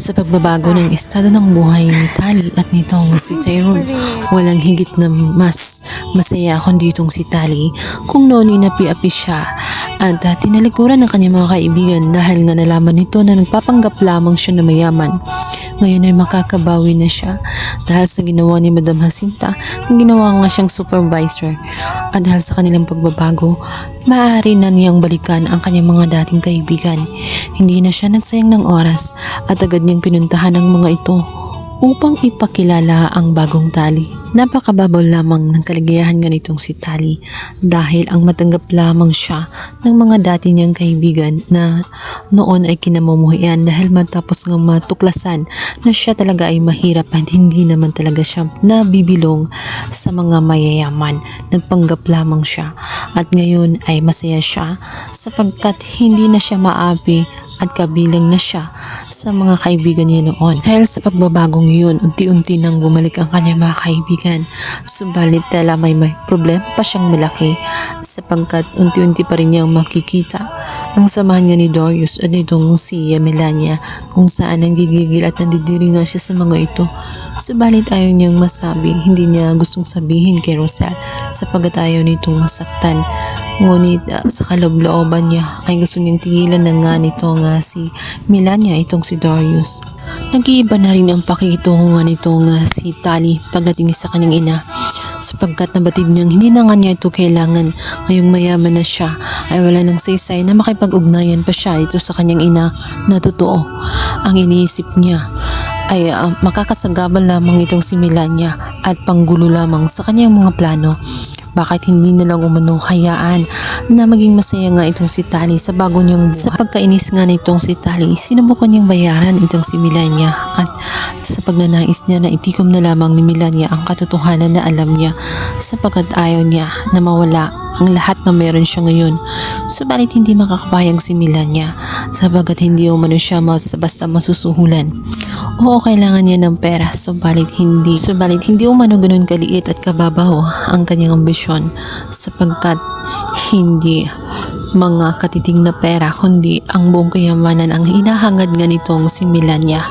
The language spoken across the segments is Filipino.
Sa pagbabago ng estado ng buhay ni Tali at nitong si Tyrone, walang higit na mas masaya kundi itong si Tali kung noon inapi-api siya at tinalikuran ng kanyang mga kaibigan dahil nga nalaman nito na nagpapanggap lamang siya na mayaman. Ngayon ay makakabawi na siya dahil sa ginawa ni Madam Jacinta na ginawa nga siyang supervisor, at dahil sa kanilang pagbabago, maaari na niyang balikan ang kanyang mga dating kaibigan. Hindi na siya nagsayang ng oras at agad niyang pinuntahan ang mga ito upang ipakilala ang bagong Tali. Napakababaw lamang ng kaligayahan nga nitong si Tali dahil ang matanggap lamang siya ng mga dati niyang kaibigan na noon ay kinamumuhian dahil matapos nga matuklasan na siya talaga ay mahirap at hindi naman talaga siya nabibilong sa mga mayayaman. Nagpanggap lamang siya at ngayon ay masaya siya sapagkat hindi na siya maapi at kabilang na siya sa mga kaibigan niya noon. Dahil sa pagbabagong yun, unti-unti nang bumalik ang kanyang mga kaibigan. Subalit tala may problema pa siyang malaki sapagkat unti-unti pa rin niyang makikita ang samahan nga ni Darius at nitong si Melania kung saan nanggigigil at nandidiri nga siya sa mga ito. Subalit ayaw niyang masabi, hindi niya gustong sabihin kay Rosal sapagkat ayaw nitong masaktan. Ngunit sa kaloob-looban niya ay gusto niyang tigilan na nga nito nga si Melania, itong si Darius. Nag-iiba na rin ang pakikitungo nga nitong si Tali pagdating sa kanyang ina sapagkat nabatid niyang hindi na nga niya ito kailangan. Ngayong mayaman na siya ay wala nang saysay na makipag-ugnayan pa siya ito sa kanyang ina na totoo. Ang iniisip niya ay makakasagabal lamang itong si Melania at panggulo lamang sa kanyang mga plano. Bakit hindi na lang umano hayaan na maging masaya nga itong si Tali sa bago niyang buhay? Sa pagkainis nga nitong si Tali, sinubukan niyang bayaran itong si Melania at sa pagnanais niya na itikom na lamang ni Melania ang katotohanan na alam niya sapagkat ayaw niya na mawala ang lahat na meron siya ngayon. Subalit hindi makakapayag si Melania sapagkat hindi umano siya basta masusuhulan. Oo, kailangan niya ng pera, subalit hindi umano ganun kaliit at kababaw ang kanyang ambisyon sapagkat hindi mga katiting na pera kundi ang buong kayamanan ang hinahangad nga nitong si Melania.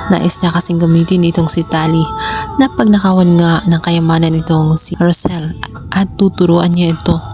Nais niya kasing gamitin itong si Tali na pagnakawan nga ng kayamanan nitong si Rosal at tuturuan niya ito